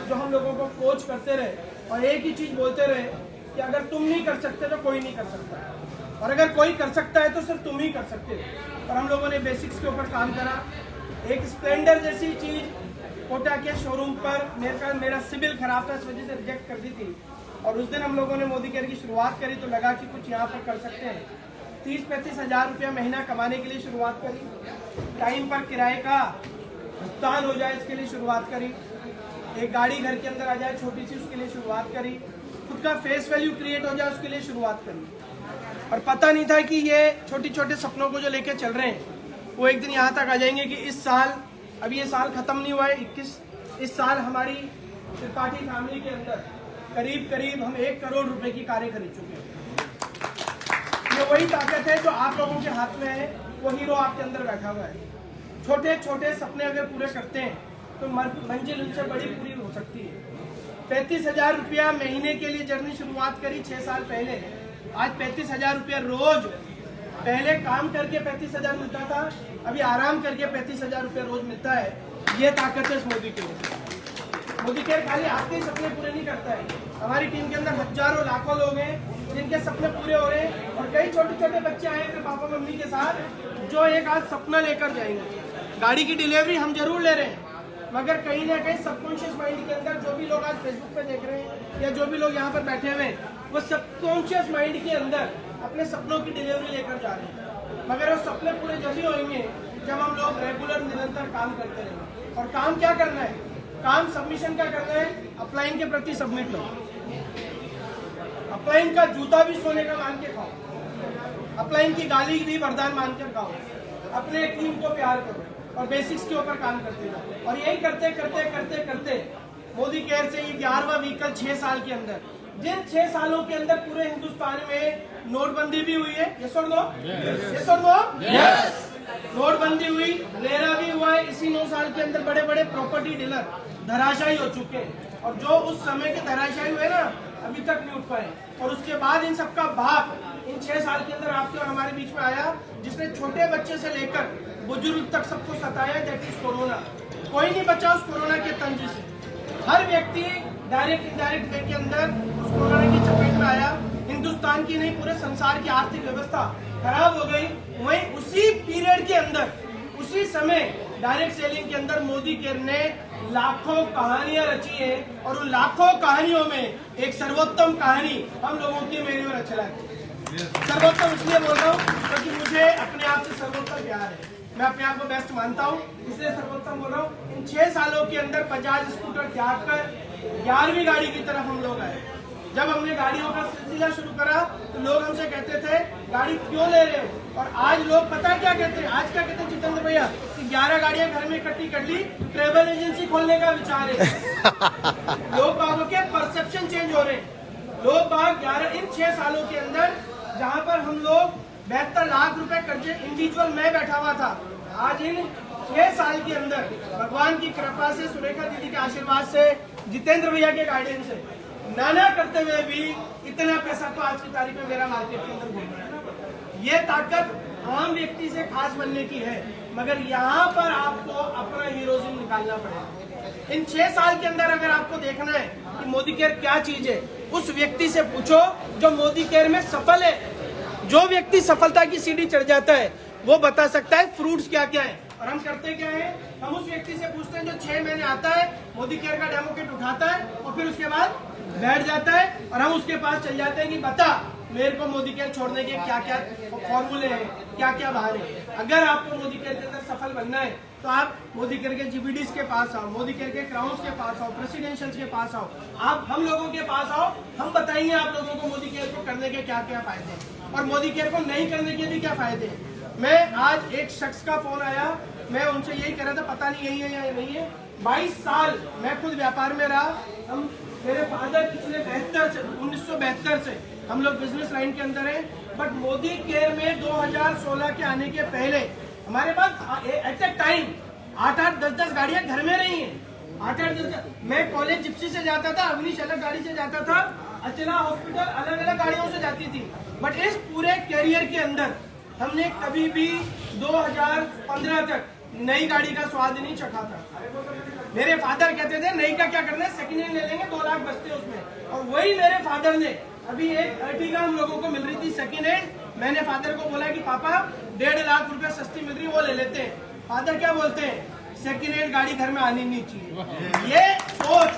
जो हम लोगों को कोच करते रहे और एक ही चीज़ बोलते रहे कि अगर तुम नहीं कर सकते तो कोई नहीं कर सकता, और अगर कोई कर सकता है तो सिर्फ तुम ही कर सकते हो। और हम लोगों ने बेसिक्स के ऊपर काम करा। एक स्प्लेंडर जैसी चीज़ कोटा के शोरूम पर मेरा सिविल खराब था, इस वजह से रिजेक्ट कर दी थी। और उस दिन हम लोगों ने मोदी केयर की शुरुआत करी तो लगा कि कुछ यहाँ पर कर सकते हैं। 30-35 हज़ार रुपया महीना कमाने के लिए शुरुआत करी। टाइम पर किराए का भुगतान हो जाए इसके लिए शुरुआत करी। एक गाड़ी घर के अंदर आ जाए छोटी सी, उसके लिए शुरुआत करी। खुद का फेस वैल्यू क्रिएट हो जाए, उसके लिए शुरुआत करी। और पता नहीं था कि ये छोटे छोटे सपनों को जो लेके चल रहे हैं वो एक दिन यहाँ तक आ जाएंगे कि इस साल, अभी ये साल खत्म नहीं हुआ है 21, इस साल हमारी त्रिपाठी फैमिली के अंदर करीब हम 1 करोड़ रुपए की कारें खरीद चुके हैं। ये वही ताकत है जो आप लोगों के हाथ में है, वो हीरो आपके अंदर बैठा हुआ है। छोटे छोटे सपने अगर पूरे करते हैं तो मंजिल उनसे बड़ी पूरी हो सकती है। 35 हज़ार रुपया महीने के लिए जर्नी शुरुआत करी 6 साल पहले। आज 35 हज़ार रुपया रोज, पहले काम करके 35 हज़ार मिलता था, अभी आराम करके 35 हज़ार रुपया रोज मिलता है। ये ताकत है इस मोदी केयर। मोदी केयर खाली आपके सपने पूरे नहीं करता है, हमारी टीम के अंदर हजारों लाखों लोग हैं जिनके सपने पूरे हो रहे हैं। और कई छोटे छोटे बच्चे आए अपने पापा मम्मी के साथ जो एक आज सपना लेकर जाएंगे। गाड़ी की डिलीवरी हम जरूर ले रहे हैं, मगर कहीं ना कहीं सबकॉन्शियस माइंड के अंदर जो भी लोग आज फेसबुक पे देख रहे हैं या जो भी लोग यहाँ पर बैठे हुए हैं, वो सबकॉन्शियस माइंड के अंदर अपने सपनों की डिलीवरी लेकर जा रहे हैं। मगर वो सपने पूरे जब ही होंगे जब हम लोग रेगुलर निरंतर काम करते रहेंगे। और काम क्या करना है? काम सबमिशन क्या करना है? अपलाइन के प्रति सबमिट करो। अपलाइन का जूता भी सोने का मान के खाओ, अपलाइन की गाली भी वरदान मानकर खाओ। अपने टीम को प्यार करो और बेसिक्स के ऊपर काम करते जाओ। और यही करते करते करते करते मोदी केयर से ये 11वां व्हीकल 6 साल के अंदर, जिन 6 सालों के अंदर पूरे हिंदुस्तान में नोटबंदी भी हुई है, यस और नो? यस और नो? यस। नोटबंदी हुई, रेरा भी हुआ है। इसी 9 साल के अंदर बड़े बड़े प्रॉपर्टी डीलर धराशायी हो चुके हैं, और जो उस समय के धराशायी हुए ना अभी तक नहीं उठ पाए। और उसके बाद इन सबका बाप इन 6 साल के अंदर आपके और हमारे बीच में आया, जिसने छोटे बच्चे से लेकर बुजुर्ग तक सबको सताया, दैट इज कोरोना। कोई नहीं बचा उस कोरोना के तंज से। हर व्यक्ति डायरेक्ट इनडायरेक्ट वे के अंदर उस कोरोना की चपेट में आया। हिंदुस्तान की नहीं पूरे संसार की आर्थिक व्यवस्था खराब हो गई। वहीं उसी पीरियड के अंदर, उसी समय डायरेक्ट सेलिंग के अंदर मोदी केयर ने लाखों कहानियां रची है, और उन लाखों कहानियों में एक सर्वोत्तम कहानी हम लोगों की मेरी और अच्छा लगा। सर्वोत्तम इसलिए बोल रहा हूँ क्योंकि मुझे अपने आप से सर्वोत्तम प्यार है। मैं अपने आप को बेस्ट मानता हूँ, इसलिए सर्वोत्तम बोल रहा हूँ। इन 6 सालों के अंदर 50 स्कूटर त्याग कर 11वीं गाड़ी की तरफ हम लोग आए। जब हमने गाड़ियों का सिलसिला शुरू करा तो लोग हमसे कहते थे गाड़ी क्यों ले रहे हो, और आज लोग पता क्या कहते हैं? आज क्या कहते हैं जितेंद्र भैया कि 11 गाड़ियां घर में इकट्ठी कर ली, ट्रेवल एजेंसी खोलने का विचार है। लोग बागों के परसेप्शन चेंज हो रहे हैं। लोग बाग 11 इन 6 सालों के अंदर जहाँ पर हम लोग 72 लाख रुपए कर्जे इंडिविजुअल में बैठा हुआ था, आज इन 6 साल के अंदर भगवान की कृपा से, सुरेखा दीदी के आशीर्वाद से, जितेंद्र भैया के गाइडेंस से, नाना करते हुए भी इतना पैसा तो आज की तारीख में मेरा मार्केट के अंदर घूम रहा है। ये ताकत आम व्यक्ति से खास बनने की है, मगर यहाँ पर आपको अपना हीरोइज्म निकालना पड़ेगा। इन 6 साल के अंदर अगर आपको देखना है कि मोदी केयर क्या चीज है, उस व्यक्ति से पूछो जो मोदी केयर में सफल है। जो व्यक्ति सफलता की सीढ़ी चढ़ जाता है वो बता सकता है फ्रूट्स क्या क्या है। और हम करते क्या है, हम उस व्यक्ति से पूछते हैं जो 6 महीने आता है, मोदी केयर का डेमो किट उठाता है और फिर उसके बाद बैठ जाता है, और हम उसके पास चल जाते हैं कि बता मेरे को मोदी केयर छोड़ने के क्या क्या फॉर्मूले हैं, क्या क्या बहाने। अगर आपको मोदी केयर के अंदर सफल बनना है तो आप मोदी केयर के जीबीडीज के पास आओ, मोदी केयर के क्राउन्स के पास आओ, प्रेसिडेंशियल्स के पास आओ, आप हम लोगों के पास आओ। हम बताएंगे आप लोगों को मोदी केयर को करने के क्या क्या फायदे हैं और मोदी केयर को नहीं करने के भी क्या फायदे हैं। मैं आज एक शख्स का फोन आया, मैं उनसे यही कह रहा था, पता नहीं यही है या नहीं है। 22 साल मैं खुद व्यापार में रहा। हम मेरे फादर पिछले 1972 से हम लोग बिजनेस लाइन के अंदर हैं, बट मोदी केयर में 2016 के आने के पहले हमारे पास एट ए टाइम 8-8, 10-10 गाड़ियां घर में रही हैं। 8-8, 10। मैं कॉलेज जिप्सी से जाता था, अग्निश अलग गाड़ी से जाता था, अचला हॉस्पिटल अलग अलग गाड़ियों से जाती थी। बट इस पूरे कैरियर के अंदर हमने कभी भी 2015 तक नई गाड़ी का स्वाद नहीं चखा था। मेरे फादर कहते थे नई का क्या करना है, सेकंड हैंड ले लेंगे 2 लाख बचते हैं उसमें। और वही मेरे फादर ने अभी एक अर्टिगा हम लोगों को मिल रही थी सेकंड हैंड, मैंने फादर को बोला कि पापा 1.5 लाख रुपए सस्ती मिल रही है वो ले लेते हैं। फादर क्या बोलते हैं, सेकंड हैंड गाड़ी घर में आनी नहीं चाहिए। ये सोच,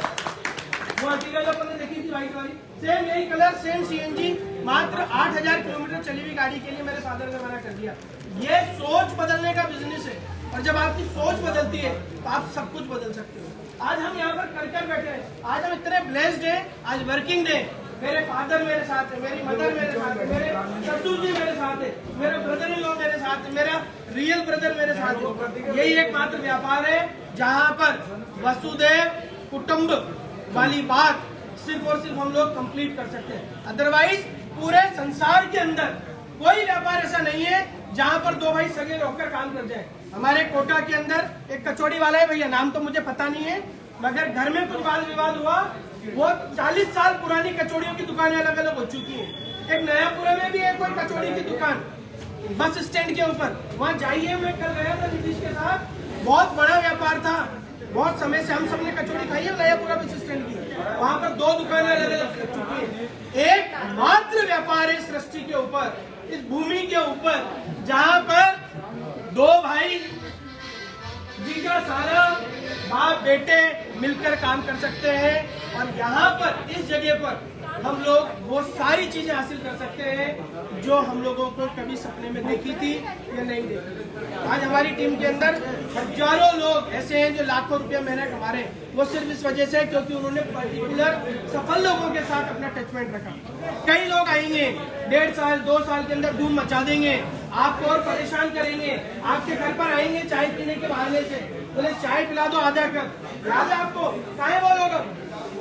वो अर्टिगा जो अपन ने देखी थी व्हाइट वाली, सेम यही कलर, सेम सीएनजी, मात्र 8000 किलोमीटर चली हुई गाड़ी के लिए मेरे फादर ने मना कर दिया। ये सोच बदलने का बिजनेस है, और जब आपकी सोच बदलती है तो आप सब कुछ बदल सकते हो। आज हम यहाँ पर कर बैठे हैं, आज हम इतने ब्लेस्ड हैं, आज वर्किंग डे, मेरे फादर मेरे साथ है, मेरी मदर मेरे साथ है, मेरे ससुर जी मेरे साथ है, मेरे ब्रदर इन लॉ मेरे साथ है, मेरा रियल ब्रदर मेरे साथ है। यही एकमात्र व्यापार है जहाँ पर वसुदेव कुटुंब वाली बात सिर्फ और सिर्फ हम लोग कंप्लीट कर सकते हैं। अदरवाइज पूरे संसार के अंदर कोई व्यापार ऐसा नहीं है जहाँ पर 2 भाई सगे होकर काम कर जाए। हमारे कोटा के अंदर एक कचौड़ी वाला है, भैया नाम तो मुझे पता नहीं है, मगर घर में कुछ वाद विवाद हुआ, वो 40 साल पुरानी कचौड़ियों की दुकानें अलग अलग हो चुकी हैं। एक नयापुरा में भी है कोई कचौड़ी की दुकान बस स्टैंड के ऊपर, वहाँ जाइए, मैं कल गया था नीतीश के साथ, बहुत बड़ा व्यापार था, बहुत समय से हम सबने कचौड़ी खाई है नयापुरा बस स्टैंड की, वहाँ पर 2 दुकानें अलग अलग लग चुकी है। एक मात्र व्यापार है सृष्टि के ऊपर, इस भूमि के ऊपर, जहाँ पर 2 भाई जी का सारा बाप बेटे मिलकर काम कर सकते हैं, और यहाँ पर इस जगह पर हम लोग वो सारी चीजें हासिल कर सकते हैं जो हम लोगों को कभी सपने में देखी थी या नहीं देखी। आज हमारी टीम के अंदर हजारों लोग ऐसे हैं जो लाखों रुपया महीना कमा रहे हैं, वो सिर्फ इस वजह से क्योंकि उन्होंने पर्टिकुलर सफल लोगों के साथ अपना टचमेंट रखा। कई लोग आएंगे 1.5 साल 2 साल के अंदर धूम मचा देंगे, आपको और परेशान करेंगे, आपके घर पर आएंगे चाय पीने के बहाने से, बोले चाय पिला दो आधा कप, याद है आपको कहाँ है वो लोग?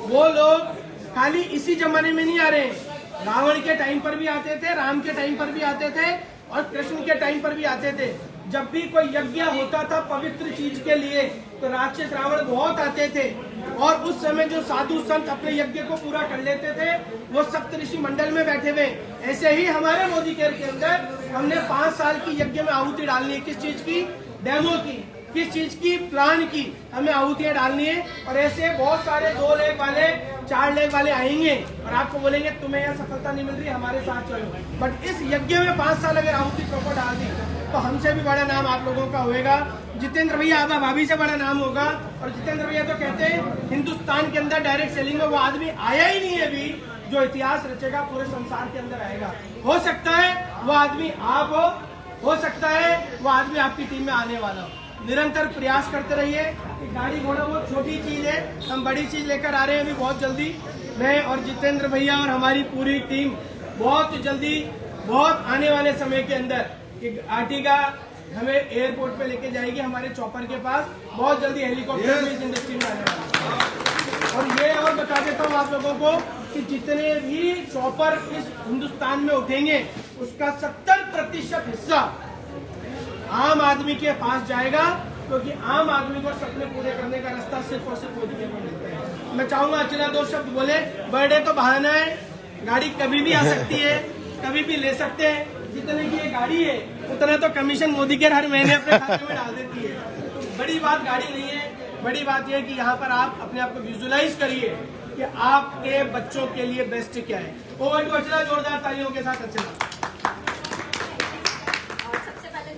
वो लोग खाली इसी जमाने में नहीं आ रहे हैं, रावण के टाइम पर भी आते थे, राम के टाइम पर भी आते थे, और कृष्ण के टाइम पर भी आते थे। जब भी कोई यज्ञ होता था पवित्र चीज के लिए तो राक्षस रावण बहुत आते थे, और उस समय जो साधु संत अपने यज्ञ को पूरा कर लेते थे वो सप्तऋषि मंडल में बैठे हुए। ऐसे ही हमारे मोदी केयर के अंदर हमने 5 साल की यज्ञ में आहुति डालनी है। किस चीज की? डेमो की। किस चीज की? प्लान की। हमें आहुतियां डालनी है, और ऐसे बहुत सारे 2 लेग वाले 4 लेग वाले आएंगे और आपको बोलेंगे तुम्हें यहाँ सफलता नहीं मिल रही, हमारे साथ चलो। बट इस यज्ञ में 5 साल अगर आहुति प्रॉपर डाल दी तो हमसे भी बड़ा नाम आप लोगों का होएगा। जितेंद्र भैया आबा भाभी से बड़ा नाम होगा, और जितेंद्र भैया तो कहते हैं हिंदुस्तान के अंदर डायरेक्ट सेलिंग में वो आदमी आया ही नहीं है अभी जो इतिहास रचेगा पूरे संसार के अंदर आएगा। हो सकता है वो आदमी आप हो सकता है वो आदमी आपकी टीम में आने वाला हो। निरंतर प्रयास करते रहिए कि गाड़ी घोड़ा बहुत छोटी चीज है, हम बड़ी चीज लेकर आ रहे हैं अभी बहुत जल्दी। मैं और जितेंद्र भैया और हमारी पूरी टीम बहुत जल्दी, बहुत आने वाले समय के अंदर आर्टिगा हमें एयरपोर्ट पे लेके जाएगी, हमारे चॉपर के पास बहुत जल्दी हेलीकॉप्टर भी इस इंडस्ट्री में आने वाला है। और ये और बता देता हूँ आप लोगों को कि जितने भी चॉपर इस हिंदुस्तान में उठेंगे उसका 70% हिस्सा आम आदमी के पास जाएगा, क्योंकि आम आदमी को सपने पूरे करने का रास्ता सिर्फ और सिर्फ मोदी के पास मिलता है। मैं चाहूंगा अर्चना 2 शब्द बोले। बर्थडे तो बहाना है, गाड़ी कभी भी आ सकती है, कभी भी ले सकते हैं। जितने की ये गाड़ी है उतना तो कमीशन मोदी के हर महीने अपने खाते में डाल देती है। बड़ी बात गाड़ी नहीं है, बड़ी बात यह है कि यहाँ पर आप अपने आप को विजुअलाइज करिए कि आपके बच्चों के लिए बेस्ट क्या है। ओवर टू अर्चना, जोरदार तालियों के साथ अर्चना।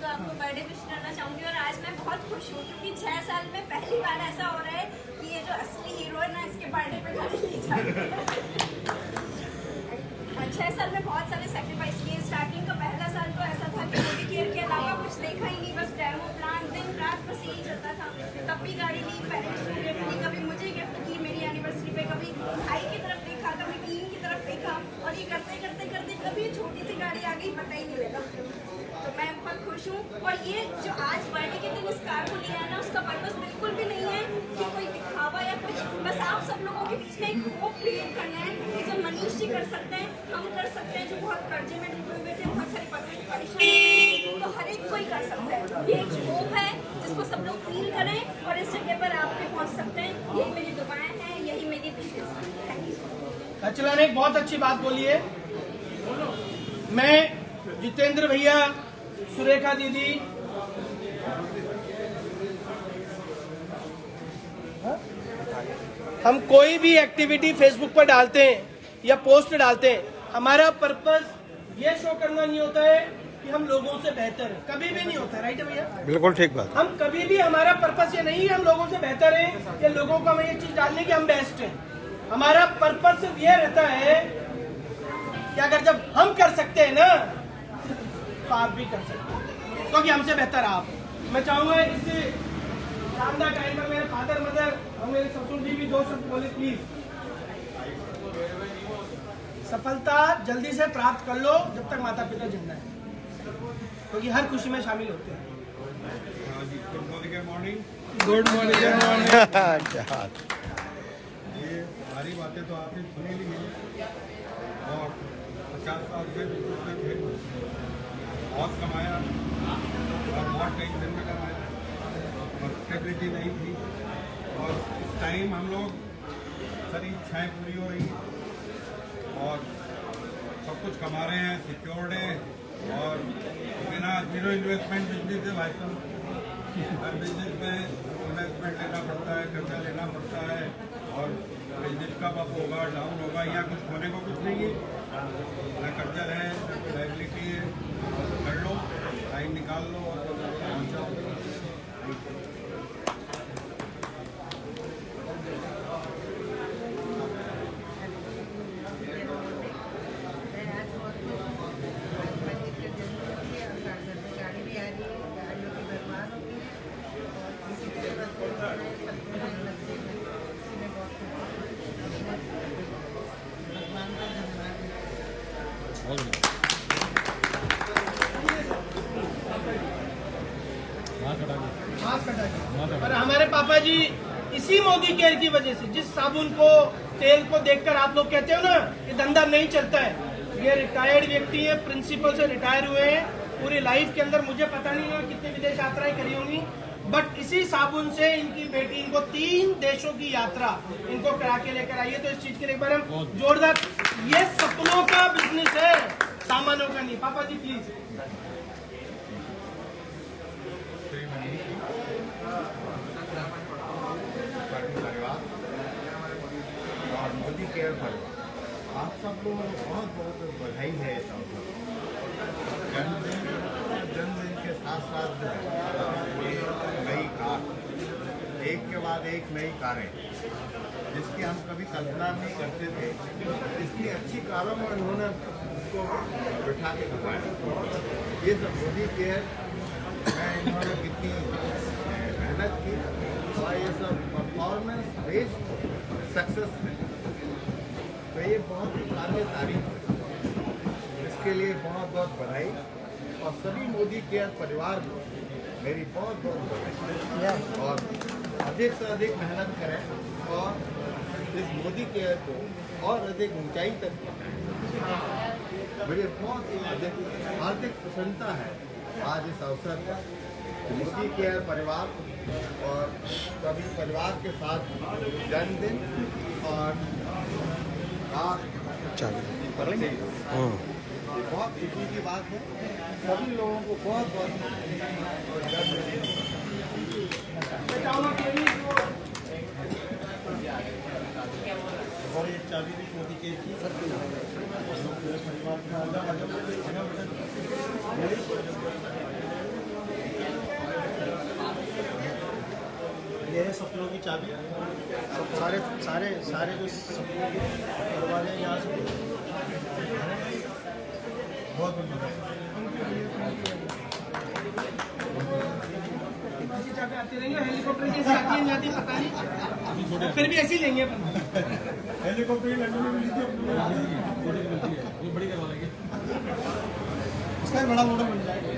आपको बर्थडे विश करना चाहूंगी, और आज मैं बहुत खुश हूँ क्योंकि 6 साल में पहली बार ऐसा हो रहा है कि ये जो असली हीरो है ना इसके बर्थडे पे गाड़ी ली जा रही है। 6 साल में बहुत सारे सेक्रीफाइस किए। स्टार्टिंग का पहला साल तो ऐसा था कि मोदी केयर के अलावा कुछ देखा ही नहीं, बस डेमो प्लान दिन रात बस यही चलता था। तब भी गाड़ी ली, पेरेंट्स को गिफ्ट दी, कभी मुझे गिफ्ट की मेरी एनिवर्सरी पे, कभी भाई की तरफ देखा, कभी टीम की तरफ देखा, और ये करते करते करते कभी छोटी सी गाड़ी आ गई पता ही नहीं लगा। तो मैं बहुत खुश हूँ। और ये जो आज बर्थडे के दिन इस कार को लिया है ना, उसका पर्पस बिल्कुल भी नहीं है कि कोई दिखावा या कुछ, बस आप सब लोगों के बीच में एक होप क्रिएट करना है कि जो मनीष जी कर सकते हैं हम कर सकते हैं, जो बहुत कर्जे में डूबे हुए थे, बहुत सारी परेशानी थी, तो हर एक कोई कर सकता है। ये एक होप है जिसको सब लोग फील करें और इस जगह पर आप भी पहुँच सकते हैं। यही मेरी दुआएं हैं, यही मेरी विशेष है। अर्चना ने एक बहुत अच्छी बात बोली है। मैं जितेंद्र भैया, सुरेखा दीदी, हम कोई भी एक्टिविटी फेसबुक पर डालते हैं या पोस्ट डालते हैं, हमारा पर्पस ये शो करना नहीं होता है कि हम लोगों से बेहतर हैं, कभी भी नहीं होता, राइट है भैया? बिल्कुल ठीक बात। हम कभी भी, हमारा पर्पस ये नहीं है हम लोगों से बेहतर हैं या लोगों को हमें ये चीज डालने की हम बेस्ट हैं। हमारा पर्पस सिर्फ ये रहता है कि अगर जब हम कर सकते हैं ना तो आप भी कर सकते हैं, क्योंकि हमसे बेहतर आप। मैं चाहूंगा इस शानदार टाइम पर मेरे फादर मदर और मेरे ससुर जी भी दो शब्द बोले प्लीज। सफलता जल्दी से प्राप्त कर लो जब तक माता पिता जिंदा है, क्योंकि हर खुशी में शामिल होते हैं। Good morning. Good morning. ये सारी बातें तो आपने सुनी ली हैं और 50 साल से बहुत कमाया और बहुत टेंशन में कमाया और स्टेबिलिटी नहीं थी, और इस टाइम हम लोग सारी इच्छाएँ पूरी हो रही हैं और सब कुछ कमा रहे हैं, सिक्योर्ड है और बिना जीरो इन्वेस्टमेंट बिजनेस है भाई साहब। हर बिजनेस में इन्वेस्टमेंट लेना पड़ता है, कर्जा लेना पड़ता है और बिजनेस कब अप होगा डाउन होगा, यहाँ कुछ होने को कुछ नहीं है, ना कर्जा है ना कोई लाइबिलिटी है, कर लो टाइम निकाल लो और पहुँच जाओ। और हमारे पापा जी इसी मोदी केयर की वजह से, जिस साबुन को तेल को देखकर आप लोग कहते हो ना ये धंधा नहीं चलता है, ये रिटायर्ड व्यक्ति है, प्रिंसिपल से रिटायर हुए हैं। पूरी लाइफ के अंदर मुझे पता नहीं है कितनी विदेश यात्राएं करी होंगी, बट इसी साबुन से इनकी बेटी इनको 3 देशों की यात्रा इनको करा के लेकर आई है। तो इस चीज के लिए एक बार हम जोरदार, ये सपनों का बिजनेस है, सामानों का नहीं। पापा जी प्लीज। और मोदी केयर परिवार आप सबको बहुत बहुत बधाई है इस अवसर पर। जन्मदिन के साथ साथ नई कार, एक के बाद एक नई कारें, जिसकी हम कभी कल्पना नहीं करते थे, इसकी अच्छी कारों में उन्होंने उसको बिठा के घुमाया। ये सब मोदी केयर में इन्होंने कितनी मेहनत की और ये सब परफॉर्मेंस बेस्ड सक्सेस है, तो ये बहुत ही काबिल तारीफ है। इसके लिए बहुत बहुत बधाई और सभी मोदी केयर परिवार को मेरी बहुत बहुत बधाई और अधिक से अधिक मेहनत करें और इस मोदी केयर को और अधिक ऊंचाई तक पहुंचाएं। मुझे बहुत ही अधिक हार्दिक प्रसन्नता है आज इस अवसर पर मोदी केयर परिवार और सभी परिवार के साथ जन्मदिन और ये बहुत खुशी की बात है। सभी लोगों को बहुत बहुत जन्मदिन। और ये चाबी भी मोदी केयर की पूरे परिवार का ये है सपनों की चाबी। सारे सारे सारे जो सपनों के दरवाजे यहाँ से बहुत चाबी आती रहेंगे, हेलीकॉप्टर जैसे आती है जाती पता नहीं, फिर भी ऐसे ही लेंगे अपन। हेलीकॉप्टर की लंदन में मिली थी, वो बड़ी करवा लेंगे, उसका बड़ा मोटा बन जाएगा।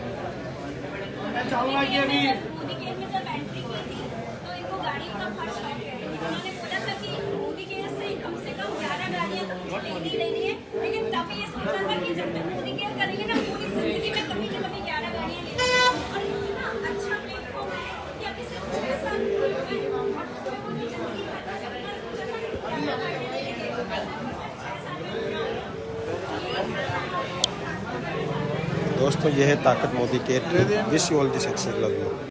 मैं चाहूँगा कि अभी मोदी केयर में जब एंट्री की थी तो इनको गाड़ियों का फर्स्ट शौक है। उन्होंने बोला था कि मोदी केयर से कम 11 गाड़ियाँ तो मुझे लेनी ही लेनी है, लेकिन तब ये सोचा था कि जब तक मोदी केयर करेंगे ना पूरी जिंदगी में कभी न कभी 11 गाड़ियाँ लेनी है। और इतना अच्छा प्लेटफॉर्म है कि अभी सिर्फ 6 साल हुए हैं और उसमें वो जो जिंदगी भर का सपना सोचा था कि 11 गाड़ियाँ लेंगे, 6 साल में दोस्तों ये है ताकत मोदी केयर की। Wish you all the success, love you.